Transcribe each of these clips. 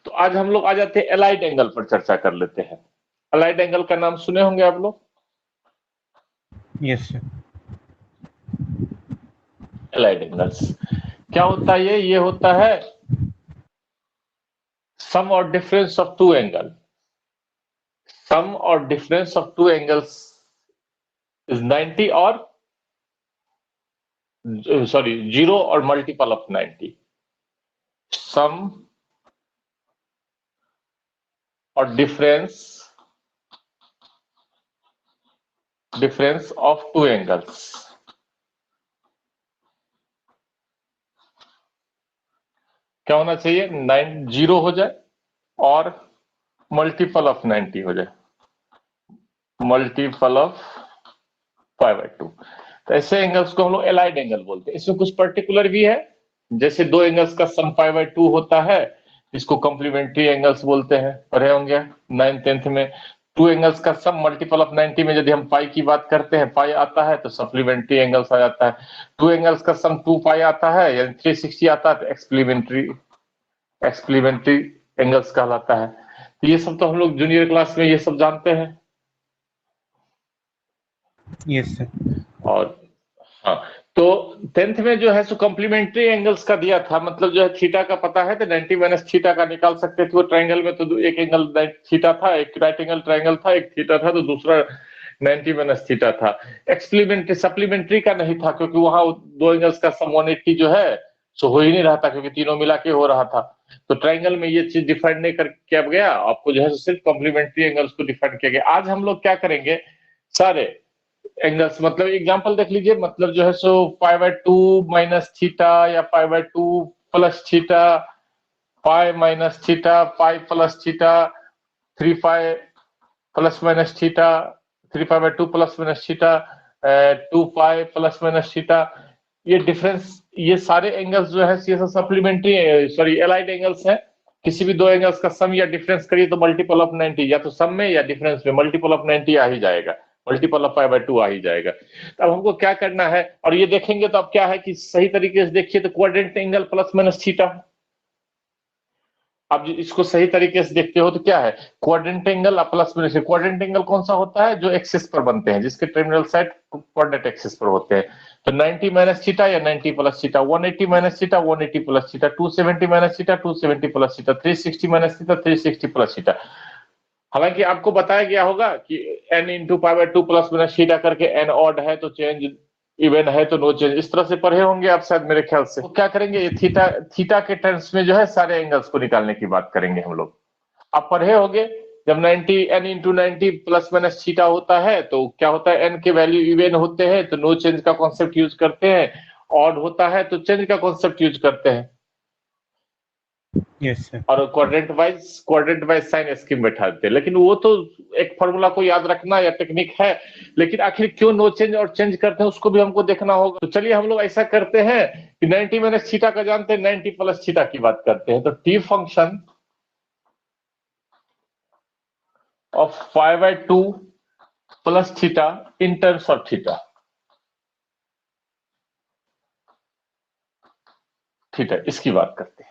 तो आज हम लोग आ जाते हैं एलाइड एंगल पर चर्चा कर लेते हैं। एलाइड एंगल का नाम सुने होंगे आप लोग। Yes sir. एलाइड एंगल्स क्या होता है? ये होता है सम और डिफरेंस ऑफ टू एंगल। सम और difference of two angles is 90 और सॉरी 0 और मल्टीपल ऑफ 90। सम और डिफरेंस ऑफ टू एंगल्स। क्या होना चाहिए? 0 हो जाए और मल्टीपल ऑफ 90 हो जाए, मल्टीपल ऑफ 5/2। तो ऐसे एंगल्स को हम लोग एलाइड एंगल बोलते हैं। इसमें कुछ पर्टिकुलर भी है, जैसे दो एंगल्स का सम 5/2 होता है, इसको कॉम्प्लीमेंट्री एंगल्स बोलते हैं, पढ़े होंगे 9th 10th में। टू एंगल्स का सम मल्टीपल ऑफ 90 में यदि हम पाई की बात करते हैं, पाई आता है तो सप्लीमेंट्री एंगल्स आ जाता है। टू एंगल्स का सम 2 पाई आता है यानी 360 आता है तो एक्सप्लीमेंट्री एंगल्स कहलाता है। तो ये सब तो हम लोग जूनियर क्लास में ये सब जानते हैं। Yes sir. और हाँ, तो 10th में जो है सो कॉम्प्लीमेंट्री एंगल्स का दिया था, मतलब जो है थीटा का पता है तो 90 माइनस थीटा का निकाल सकते थे। वो ट्रायंगल में तो एक एंगल थीटा था, एक राइट एंगल ट्रायंगल था, एक थीटा था तो दूसरा 90 माइनस थीटा था। एक्सप्लीमेंट्री सप्लीमेंट्री का नहीं था, क्योंकि वहां दो एंगल्स का सम 180 जो है सो हो ही नहीं रहा था, क्योंकि तीनों मिला के हो रहा था। तो ट्रायंगल में ये चीज डिफाइन नहीं कर किया गया, आपको जो है सिर्फ कॉम्प्लीमेंट्री एंगल्स को डिफाइन किया गया। आज हम लोग क्या करेंगे, सारे एंगल्स, मतलब एग्जांपल देख लीजिए, मतलब जो है सो 5/2 माइनस थीटा या 5/2 plus theta, pi minus theta, pi plus theta, 3 pi plus minus theta, 3 pi plus minus theta, 2 pi plus minus theta. ये डिफरेंस, ये सारे एंगल्स जो है ये सब सप्लीमेंट्री सॉरी एलाइड एंगल्स हैं। किसी भी दो एंगल्स का सम या डिफरेंस करिए तो मल्टीपल ऑफ 90, या तो सम में या डिफरेंस में मल्टीपल ऑफ 90 आ ही जाएगा, मल्टीपल ऑफ 5/2 आ ही जाएगा। तो अब हमको क्या करना है, और ये देखेंगे तो अब क्या है कि सही तरीके से देखिए तो quadrant angle plus minus theta. आप इसको सही तरीके से देखते हो तो क्या है, quadrant angle plus minus. Quadrant angle कौन सा होता है? जो एक्सिस पर बनते हैं, जिसके टर्मिनल साइड कोऑर्डिनेट एक्सिस पर होते हैं। तो 90 माइनस थीटा या 90 plus theta, 180 minus theta 180 plus theta, 270 minus theta 270 plus theta, 360 minus theta 360 plus theta. हालांकि आपको बताया गया होगा कि n into pi plus minus theta करके n ऑड है तो चेंज इवन है तो नो चेंज, इस तरह से पढ़े होंगे आप शायद मेरे ख्याल से। तो क्या करेंगे, ये थीटा के टर्म्स में जो है सारे एंगल्स को निकालने की बात करेंगे हम लोग। आप पढ़े होंगे जब 90 n into 90 plus minus theta होता है तो क्या होता है, n के वैल्यू इवन होते हैं तो नो चेंज का कॉन्सेप्ट यूज करते हैं, ऑड होता है तो चेंज का कॉन्सेप्ट यूज करते हैं। Yes sir. और क्वाड्रेंट वाइज साइन स्कीम बैठा देते हैं। लेकिन वो तो एक फॉर्मूला को याद रखना या टेक्निक है, लेकिन आखिर क्यों नो चेंज और चेंज करते हैं उसको भी हमको देखना होगा। तो चलिए हम लोग ऐसा करते हैं कि 90 माइनस थीटा का जानते हैं, 90 प्लस थीटा की बात करते हैं। तो T function of 5/2 plus theta in terms of theta, इसकी बात करते हैं।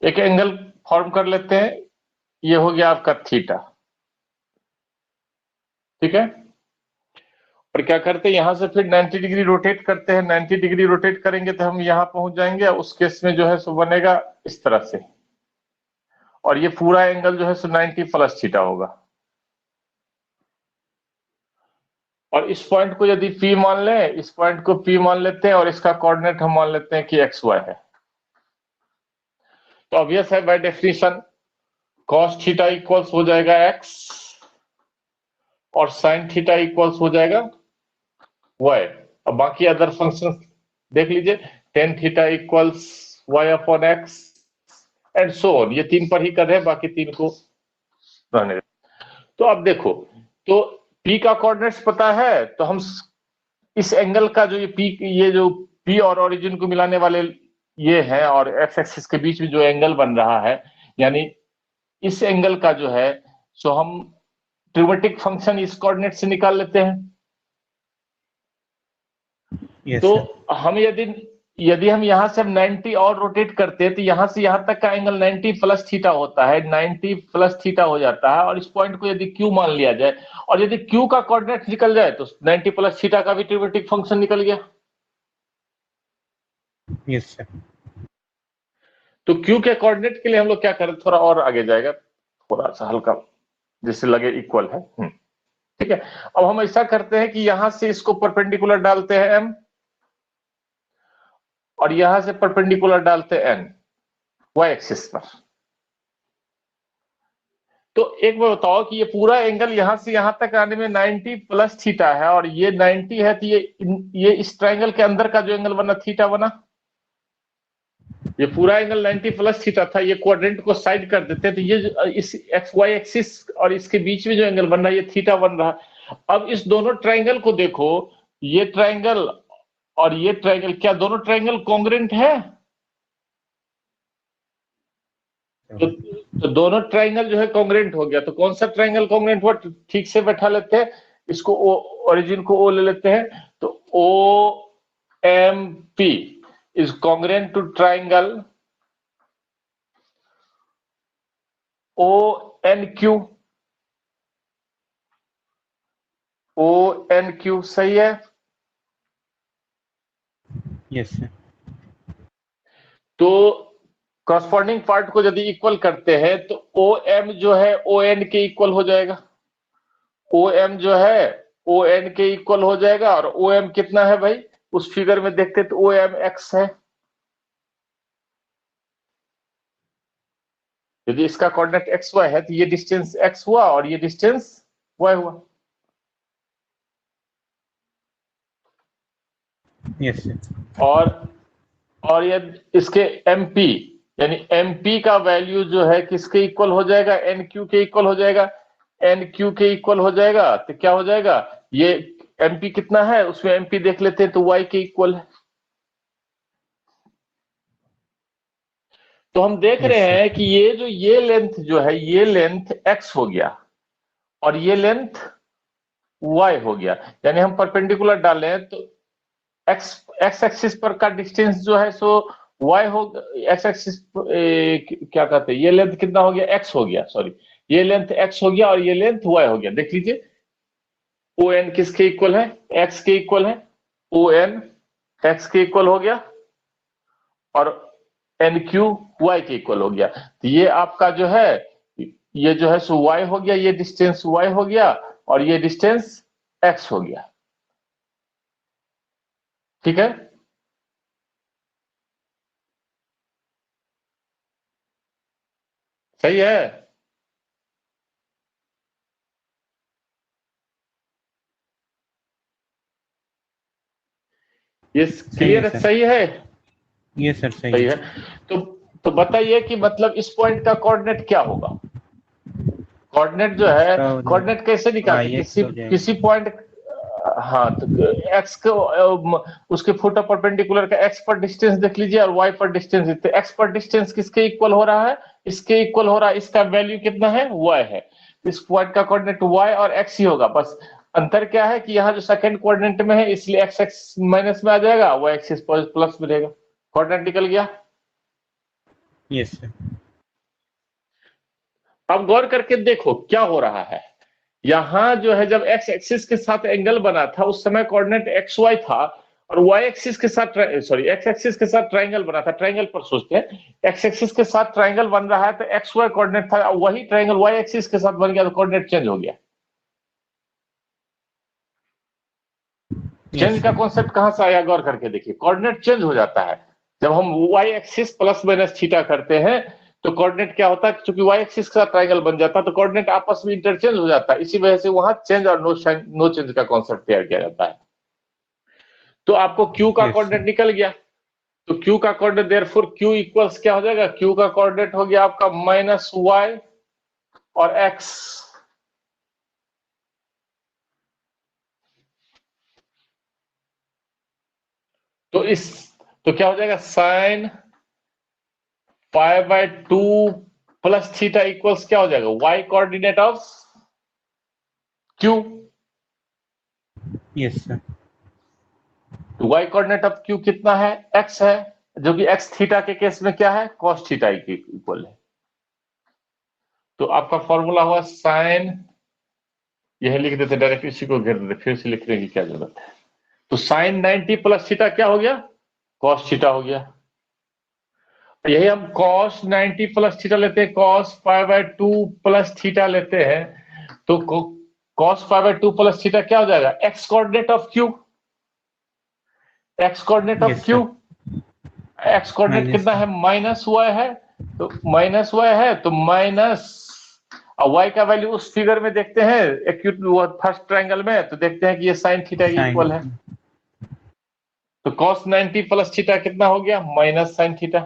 एक एंगल फॉर्म कर लेते हैं, ये हो गया आपका थीटा, ठीक है। और क्या करते हैं, यहां से फिर 90 डिग्री रोटेट करते हैं। 90 डिग्री रोटेट करेंगे तो हम यहां पहुंच जाएंगे। उस केस में जो है सो बनेगा इस तरह से, और ये पूरा एंगल जो है सो 90 प्लस थीटा होगा। और इस पॉइंट को यदि P मान ले, इस पॉइंट को P मान लेते हैं, और इसका कोऑर्डिनेट हम मान लेते हैं कि XY है। तो ऑब्वियस है by definition cos theta equals हो जाएगा x और sin थीटा इक्वल्स हो जाएगा y। अब बाकी अदर फंक्शन देख लीजिए, tan theta equals y upon x, and so on. ये 3 पर ही कर रहे हैं, बाकी 3 को रहने दें। तो अब देखो, तो P का कोऑर्डिनेट्स पता है, तो हम इस एंगल का जो ये जो P और ओरिजिन को मिलाने वाले ये है, और एक्स एक्सिस के बीच में जो एंगल बन रहा है, यानी इस एंगल का जो है, सो हम ट्रिग्नोमेट्रिक फंक्शन इस कोऑर्डिनेट से निकाल लेते हैं। यस तो सर। हम यदि हम यहां से 90 और रोटेट करते हैं, तो यहां से यहां तक का एंगल 90 प्लस थीटा होता है, 90 प्लस थीटा हो जाता है। और इस पॉइंट को यदि Q मान लिया जाए, और यदि Q का कोऑर्डिनेट निकल जाए, तो 90 प्लस थीटा का भी ट्रिग्नोमेट्रिक फंक्शन निकल गया। Yes sir. तो Q के कोऑर्डिनेट के लिए हम लोग क्या करें, थोड़ा और आगे जाएगा, थोड़ा सा हल्का, जिससे लगे इक्वल है। ठीक है, अब हम ऐसा करते हैं कि यहां से इसको परपेंडिकुलर डालते हैं M, और यहां से परपेंडिकुलर डालते हैं N वाई एक्सिस पर। तो एक बार बताओ कि ये पूरा एंगल यहां से यहां तक आने में 90 प्लस थीटा है, और ये 90 है, तो ये इस ट्रायंगल के अंदर का जो एंगल बना थीटा बना, ये पूरा एंगल 90 प्लस थीटा था। ये क्वाड्रेंट को साइड कर देते हैं, तो ये इस एक्स वाई एक्सिस और इसके बीच में जो एंगल बन रहा है, ये थीटा बन रहा है। अब इस दोनों ट्रायंगल को देखो, ये ट्रायंगल और ये ट्रायंगल, क्या दोनों ट्रायंगल कॉन्ग्रुएंट है? तो दोनों ट्रायंगल जो है कॉन्ग्रुएंट हो गया। तो कौन सा ट्रायंगल कॉन्ग्रुएंट हुआ, ठीक से बैठा लेते हैं इसको, ओरिजिन को O ले लेते हैं। तो OMP is congruent to triangle ONQ। ONQ सही है? Yes sir. तो कॉरस्पॉन्डिंग पार्ट को यदि इक्वल करते हैं, तो OM जो है ON के इक्वल हो जाएगा। OM जो है ON के इक्वल हो जाएगा। और OM कितना है भाई, उस फिगर में देखते तो OM x है। यदि इसका कोऑर्डिनेट XY है, तो ये डिस्टेंस x हुआ और ये डिस्टेंस y हुआ। Yes sir. और ये इसके MP, यानी MP का वैल्यू जो है किसके इक्वल हो जाएगा, NQ के इक्वल हो जाएगा। NQ के इक्वल हो जाएगा, तो क्या हो जाएगा, ये MP कितना है, उसमें MP देख लेते हैं, तो Y के इक्वल है। तो हम देख रहे हैं कि ये लेंथ जो है, ये लेंथ x हो गया और ये लेंथ y हो गया। यानी हम परपेंडिकुलर डालें तो x एक्सिस पर का डिस्टेंस जो है सो y हो, x एक्सिस क्या कहते हैं, ये लेंथ कितना हो गया, x हो गया, सॉरी, ये लेंथ x हो गया और ये लेंथ y हो गया। देख लीजिए, ON किसके इक्वल है, x के इक्वल है। ON x के इक्वल हो गया और NQ y के इक्वल हो गया। तो ये आपका जो है, ये जो है सो y हो गया, ये डिस्टेंस y हो गया और ये डिस्टेंस x हो गया। ठीक है, सही है? ये क्लियर है, सही है? ये सर सही सही है। है। तो बताइए कि मतलब इस पॉइंट का कोऑर्डिनेट क्या होगा। कोऑर्डिनेट जो है, कोऑर्डिनेट कैसे निकालते, किसी पॉइंट, हाँ, तो एक्स को उसके फुट परपेंडिकुलर का एक्स पर डिस्टेंस देख लीजिए और वाई पर डिस्टेंस। तो एक्स पर डिस्टेंस किसके इक्वल हो रहा है, इसके इक्वल हो रहा है। इसका वैल्यू कितना है, वाई है। इस पॉइंट का कोऑर्डिनेट वाई और एक्स ही होगा। बस अंतर क्या है कि यहाँ जो सेकंड कोऑर्डिनेट में है, इसलिए एक्स एक्स माइनस में आ जाएगा, वाई एक्सिस प्लस में रहेगा। कोऑर्डिनेट निकल गया। Yes sir. अब गौर करके देखो क्या हो रहा है। यहां जो है, जब एक्स एक्सिस के साथ एंगल बना था, उस समय कोऑर्डिनेट एक्स वाई था, और वाई एक्सिस के साथ, सॉरी, एक्स एक्सिस के साथ ट्रायंगल बना था। ट्रायंगल पर सोचते हैं, एक्स एक्सिस के साथ ट्रायंगल बन रहा है, तो एक्स वाई कोऑर्डिनेट था, वही ट्रायंगल वाई एक्सिस के साथ बन गया, तो कोऑर्डिनेट चेंज हो गया। चेंज का कॉन्सेप्ट कहां से आया, गौर करके देखिए। कोऑर्डिनेट चेंज हो जाता है जब हम Y axis plus minus theta करते हैं, तो कोऑर्डिनेट क्या होता है, क्योंकि वाई एक्सिस के साथ ट्रायंगल बन जाता है, तो कोऑर्डिनेट आपस में इंटरचेंज हो जाता है। इसी वजह से वहां चेंज और नो चेंज का कॉन्सेप्ट तैयार किया जाता है। तो आपको क्यू का कोऑर्डिनेट निकल गया। तो Q का कोऑर्डिनेट देयरफॉर Q इक्वल्स क्या हो जाएगा, Q का कोऑर्डिनेट हो गया आपका -y और x। तो क्या हो जाएगा, sin π/2 प्लस थीटा इक्वल्स क्या हो जाएगा, y coordinate of Q। Yes sir. तो y कोऑर्डिनेट ऑफ Q कितना है, x है, जो कि x थीटा के केस में क्या है, cos थीटा के इक्वल है। तो आपका फॉर्मूला हुआ साइन, यह लिख देते डायरेक्ट, इसी को घेर देते, फिर से लिखने की क्या जरूरत है। तो साइन 90 प्लस थीटा क्या हो गया, cos थीटा हो गया। यही हम cos 90 प्लस थीटा लेते हैं, cos π/2 प्लस थीटा लेते हैं, तो cos π/2 प्लस थीटा क्या हो जाएगा, x coordinate of Q, x coordinate of Yes, Q, sir. x coordinate Minus कितना है, -y है, तो -y है, तो माइनस y का वैल्यू उस फिगर में देखते हैं, एक्यूट फर्स्ट ट्रायंगल में, तो देखते हैं कि ये साइन थीटा के इक्वल है। तो cos 90 प्लस थीटा कितना हो गया, minus sine theta.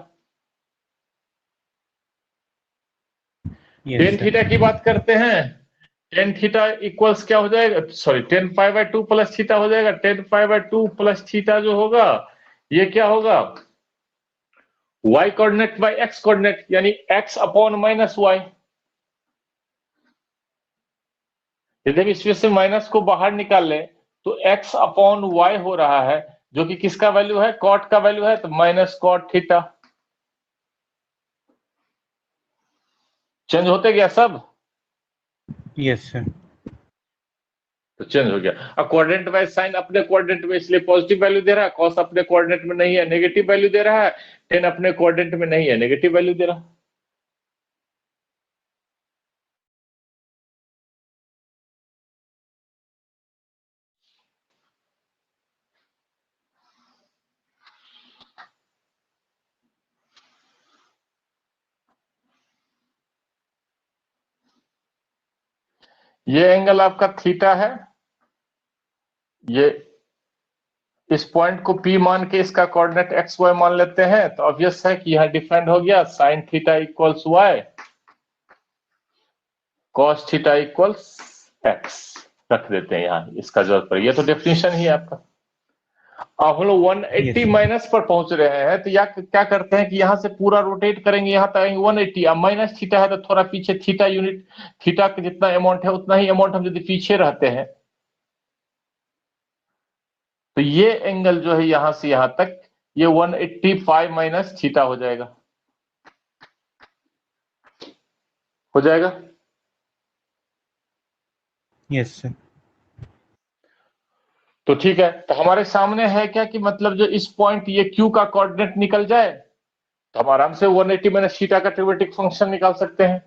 Yes, ten sir. Theta की बात करते हैं, टेन थीटा इक्वल्स क्या हो जाएगा, सॉरी 10 π/2 प्लस थीटा हो जाएगा। 10 π/2 प्लस थीटा जो होगा, ये क्या होगा, y coordinate by x coordinate, यानी x अपॉन माइनस y। यदि हम इसमें से माइनस को बाहर निकाल ले, तो x अपॉन y हो रहा है, जो कि किसका वैल्यू है, कॉट का वैल्यू है, तो माइनस कॉट थीटा। चेंज होते गया सब, Yes, sir. तो चेंज हो गया। अब कोऑर्डिनेट वाइज साइन अपने कोऑर्डिनेट में इसलिए पॉजिटिव वैल्यू दे रहा है, कॉस अपने कोऑर्डिनेट में नहीं है, नेगेटिव वैल्यू दे रहा है, टेन अपने कोऑर्डिनेट में नहीं है, नेगेटिव वैल्यू दे रहा है। ये एंगल आपका थीटा है, ये इस पॉइंट को P मान के इसका कोऑर्डिनेट एक्स वाई मान लेते हैं, तो ऑब्वियस है कि यहां डिफाइंड हो गया sine theta equals Y, cos theta equals X, रख देते हैं यहाँ, इसका जरूरत पड़े, ये तो डेफिनेशन ही है आपका। अब हम लोग 180 Yes, sir. माइनस पर पहुंच रहे हैं, तो या क्या करते हैं कि यहां से पूरा रोटेट करेंगे, यहां तक आएंगे 180। अब माइनस थीटा है तो थोड़ा पीछे थीटा यूनिट, थीटा का जितना अमाउंट है उतना ही अमाउंट हम यदि पीछे रहते हैं, तो ये एंगल जो है यहां से यहां तक, ये 185 माइनस थीटा हो जाएगा, हो जाएगा। Yes, sir. तो ठीक है, तो हमारे सामने है क्या कि मतलब जो इस पॉइंट ये Q का कोऑर्डिनेट निकल जाए, तो हम आराम से 180 माइनस थीटा का ट्रिग्नोमेट्रिक फंक्शन निकाल सकते हैं।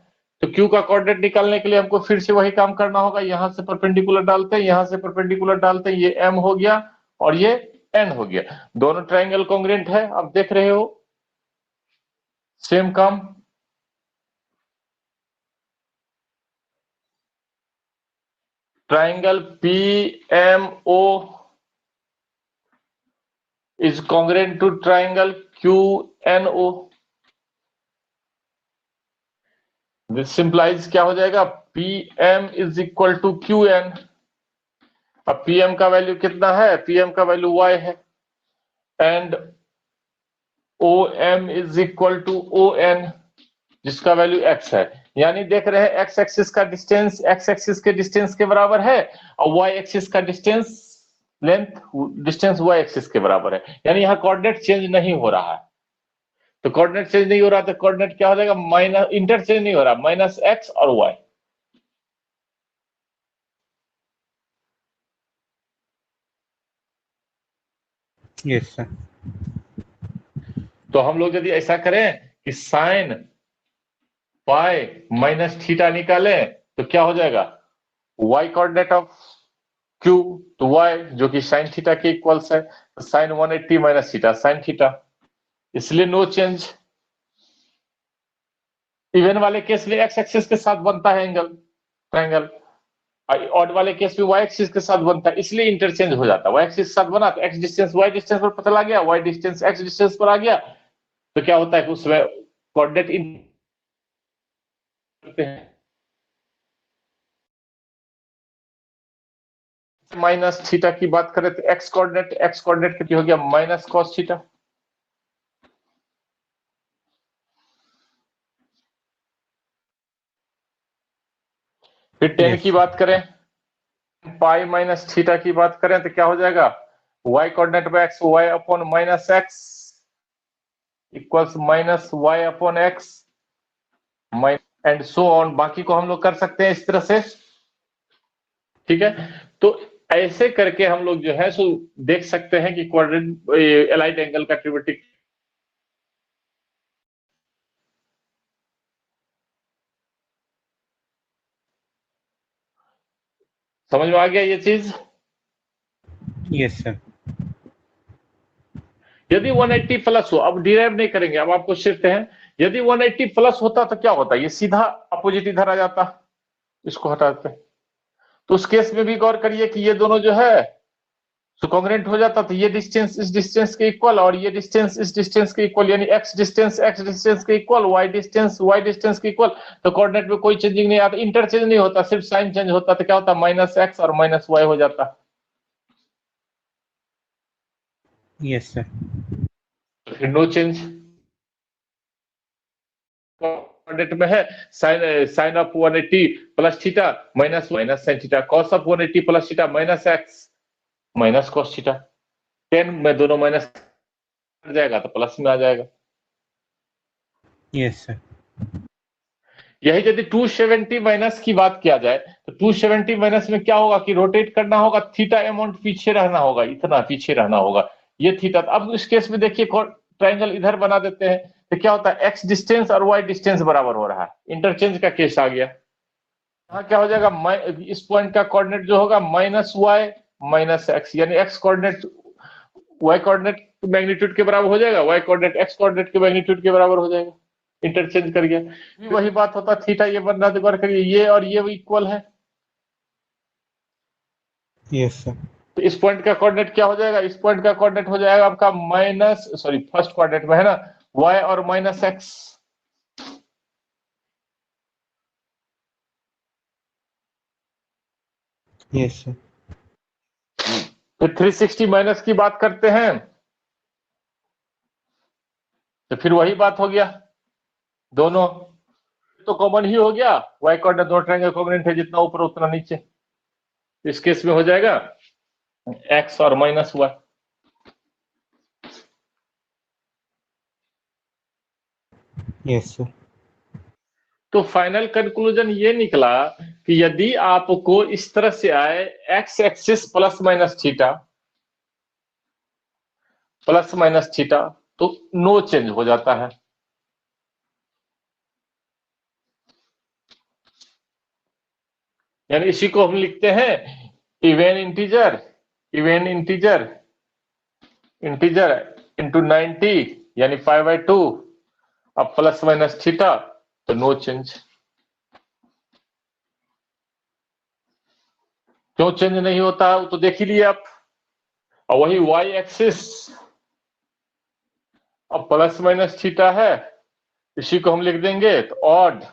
तो Q का कोऑर्डिनेट निकालने के लिए हमको फिर से वही काम करना होगा, यहां से परपेंडिकुलर डालते हैं, यहां से परपेंडिकुलर डालते हैं, ये M हो गया और ये N हो गया, दोनों ट्राइंगल कॉन्ग्रुएंट है, आप देख रहे हो, सेम काम। Triangle PMO is congruent to triangle QNO। This simplify क्या हो जाएगा, PM is equal to QN। अब PM का वैल्यू कितना है, PM का वैल्यू Y है, and OM is equal to ON, जिसका वैल्यू X है। यानी देख रहे हैं X एक्सिस का डिस्टेंस X एक्सिस के डिस्टेंस के बराबर है, और Y एक्सिस का distance length distance Y axis के बराबर है, यानी यहाँ कोऑर्डिनेट चेंज नहीं हो रहा है। तो कोऑर्डिनेट चेंज नहीं हो रहा, तो कोऑर्डिनेट क्या हो जाएगा, माइनस, इंटरचेंज नहीं हो रहा, माइनस एक्स और वाई। Yes, sir. तो हम लोग यदि ऐसा करें कि साइन पाई माइनस थीटा निकालें, तो क्या हो जाएगा, y कोऑर्डिनेट ऑफ q, तो y जो कि साइन थीटा के इक्वल्स है, तो sine 180 minus theta sine theta, इसलिए नो चेंज। इवन वाले केस में x एक्सिस के साथ बनता है एंगल, ट्रायंगल, ऑड वाले केस में y एक्सिस के साथ बनता है, इसलिए इंटरचेंज हो जाता है। y एक्सिस के साथ बना तो x डिस्टेंस y डिस्टेंस पर पता लग गया, y डिस्टेंस x डिस्टेंस पर आ गया, तो क्या होता है कि उसमें कोऑर्डिनेट इन करते हैं। माइनस थीटा की बात करें तो x कोऑर्डिनेट कितनी हो गया माइनस कॉस थीटा। फिर टेन Yes. की बात करें, पाई माइनस थीटा की बात करें तो क्या हो जाएगा, y coordinate by x, y upon minus X equals minus y upon X and so on. बाकी को हम लोग कर सकते हैं इस तरह से, ठीक है। तो ऐसे करके हम लोग जो है सो देख सकते हैं कि क्वाड्रेंट एलाइड एंगल का ट्रिब्यूटिक समझ में आ गया ये चीज। Yes, sir. यदि 180 प्लस हो, अब डिराइव नहीं करेंगे, अब आपको सिर्फ हैं, यदि 180 प्लस होता तो क्या होता, ये सीधा अपोजिट इधर आ जाता, इसको हटाते। तो उस केस में भी गौर करिए कि ये दोनों जो है सो कॉन्ग्रुएंट हो जाता, तो ये डिस्टेंस इस डिस्टेंस के इक्वल और ये डिस्टेंस इस डिस्टेंस के इक्वल, यानी x डिस्टेंस के इक्वल, y डिस्टेंस के इक्वल। तो कोऑर्डिनेट में कोई चेंजिंग नहीं आता, इंटरचेंज नहीं होता, सिर्फ साइन चेंज होता, तो क्या होता माइनस एक्स और माइनस वाई हो जाता। Yes, sir. तो फिर नो चेंज कोऑर्डिनेट में है, sine of 180 plus theta minus sine theta, cos of 180 plus theta minus X minus cos theta. 10 में दोनों माइनस जाएगा तो प्लस में आ जाएगा। Yes, sir. यही यदि 270 माइनस की बात किया जाए तो 270 माइनस में क्या होगा कि रोटेट करना होगा, थीटा अमाउंट पीछे रहना होगा, इतना पीछे रहना होगा, ये थीटा। अब इस केस में देखिए ट्रायंगल इधर बना देते हैं तो क्या होता है, एक्स डिस्टेंस और वाई डिस्टेंस बराबर हो रहा है, इंटरचेंज का केस आ गया। यहाँ क्या हो जाएगा, इस पॉइंट का कोऑर्डिनेट जो होगा माइनस वाई माइनस एक्स, यानी X coordinate Y coordinate magnitude के बराबर हो जाएगा, वाई कोऑर्डिनेट एक्स कोऑर्डिनेट के मैग्नीट्यूड के बराबर हो जाएगा, इंटरचेंज कर गया। वही बात होता थीटा ये बन रहा, तो गौर करिए ये और ये इक्वल है। Yes, sir. तो इस पॉइंट का कोऑर्डिनेट क्या हो जाएगा, इस पॉइंट का कोऑर्डिनेट हो जाएगा आपका माइनस, सॉरी फर्स्ट कोऑर्डिनेट में है ना, y और माइनस एक्स। Yes, sir. फिर 360 माइनस की बात करते हैं तो फिर वही बात हो गया, दोनों तो कॉमन ही हो गया, y कोऑर्डिनेट दोनों ट्रायंगल कॉम्बिनेंट है, जितना ऊपर उतना नीचे। इस केस में हो जाएगा x और माइनस y। Yes, sir. तो फाइनल कंक्लूजन ये निकला कि यदि आपको इस तरह से आए x axis plus minus theta तो नो चेंज हो जाता है। यानी इसी को हम लिखते हैं इवन इंटीजर इंटू 90 यानी 5/2 अब प्लस माइनस थीटा तो नो चेंज। क्यों चेंज नहीं होता है वो तो देख ही लिए आप। और वही y एक्सिस अब प्लस माइनस थीटा है, इसी को हम लिख देंगे तो ऑड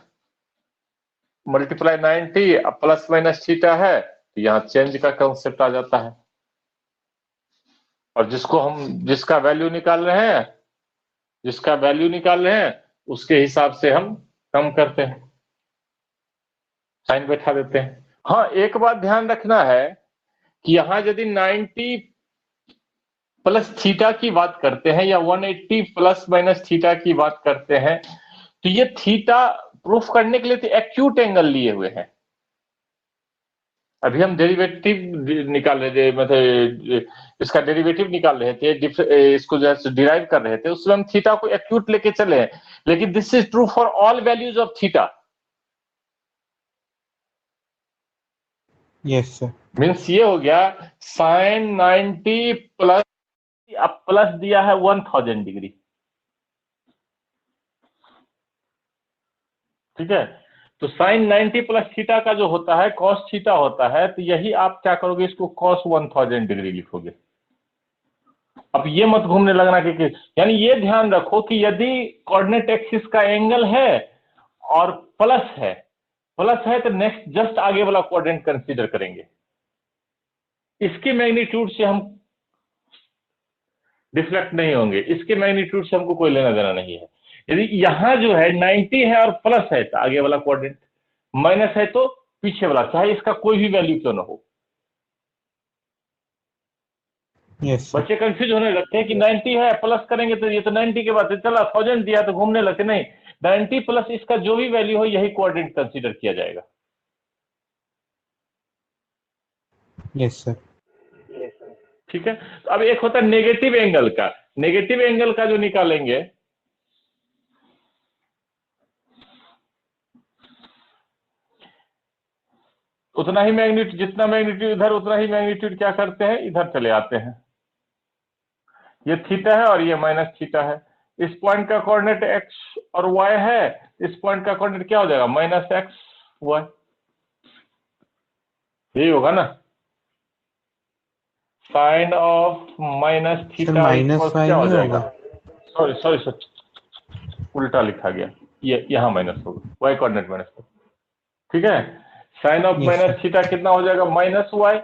मल्टीप्लाई 90 अब प्लस माइनस थीटा है, तो यहाँ चेंज का कंसेप्ट आ जाता है। और जिसका वैल्यू निकाल रहे हैं उसके हिसाब से हम कम करते हैं, साइन बैठा देते हैं। हाँ एक बात ध्यान रखना है कि यहां यदि 90 प्लस थीटा की बात करते हैं या 180 प्लस माइनस थीटा की बात करते हैं तो ये थीटा प्रूफ करने के लिए तो एक्यूट एंगल लिए हुए हैं। अभी हम डेरिवेटिव निकाल रहे थे, मतलब इसका डेरिवेटिव निकाल रहे थे, इसको जो डिराइव कर रहे थे, उसमें हम थीटा को एक्यूट लेके चले हैं, लेकिन this is true for all values of theta. Yes, sir. Means ये हो गया साइन 90 प्लस, अब प्लस दिया है 1000 डिग्री, ठीक है। तो साइन 90 प्लस थीटा का जो होता है कॉस थीटा होता है, तो यही आप क्या करोगे, इसको कॉस 1000 डिग्री लिखोगे। अब ये मत घूमने लगना कि यानी ये ध्यान रखो कि यदि कोऑर्डिनेट एक्सिस का एंगल है और प्लस है तो नेक्स्ट जस्ट आगे वाला कोऑर्डिनेट कंसीडर करेंगे, इसके मैग्नीट्यूड से हम डिफ्लेक्ट नहीं होंगे, इसके मैग्नीट्यूड से हमको कोई लेना देना नहीं है। यदि यहां जो है 90 है और प्लस है तो आगे वाला कोऑर्डिनेट, माइनस है तो पीछे वाला, चाहे इसका कोई भी वैल्यू क्यों ना हो। यस सर, बच्चे कंफ्यूज होने लगते हैं कि 90 है प्लस करेंगे तो ये तो 90 के बाद चला 1000 दिया तो घूमने लगते, नहीं, 90 प्लस इसका जो भी वैल्यू हो यही कोऑर्डिनेट कंसीडर किया जाएगा। यस सर, ठीक है। तो अब एक होता है नेगेटिव एंगल का, नेगेटिव एंगल का जो निकालेंगे उतना ही मैग्नीट्यूड, जितना मैग्नीट्यूड इधर उतना ही मैग्नीट्यूड क्या करते हैं, इधर चले आते हैं। ये थीटा है और ये माइनस थीटा है। इस पॉइंट का कोऑर्डिनेट एक्स और वाई है, इस पॉइंट का कोऑर्डिनेट क्या हो जाएगा, माइनस एक्स वाई, यही होगा ना। Sine of minus sir theta minus five क्या हो नहीं जाएगा, होगा? सॉरी सर, उल्टा लिखा गया, ये यहाँ माइनस होगा, वाई कोऑर्डिनेट माइनस, ठीक है। Sine of Yes, minus sir. Theta कितना हो जाएगा, minus Y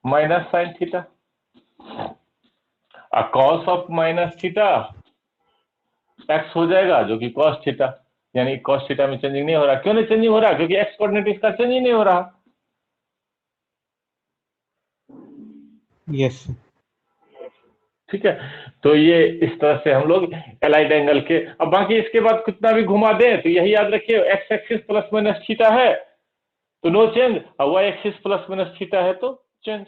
minus sine theta. Cos of minus theta X हो जाएगा जो कि कॉस थीटा, यानी कॉस थीटा में चेंजिंग नहीं हो रहा। क्यों नहीं चेंजिंग हो रहा, क्योंकि एक्स कोऑर्डिनेट इसका चेंज ही नहीं हो रहा। यस सर, ठीक है। तो ये इस तरह से हम लोग एलाइड एंगल के, अब बाकी इसके बाद कितना भी घुमा दें तो यही याद रखिए, X axis plus minus theta है तो नो चेंज, और Y axis plus minus theta है तो चेंज।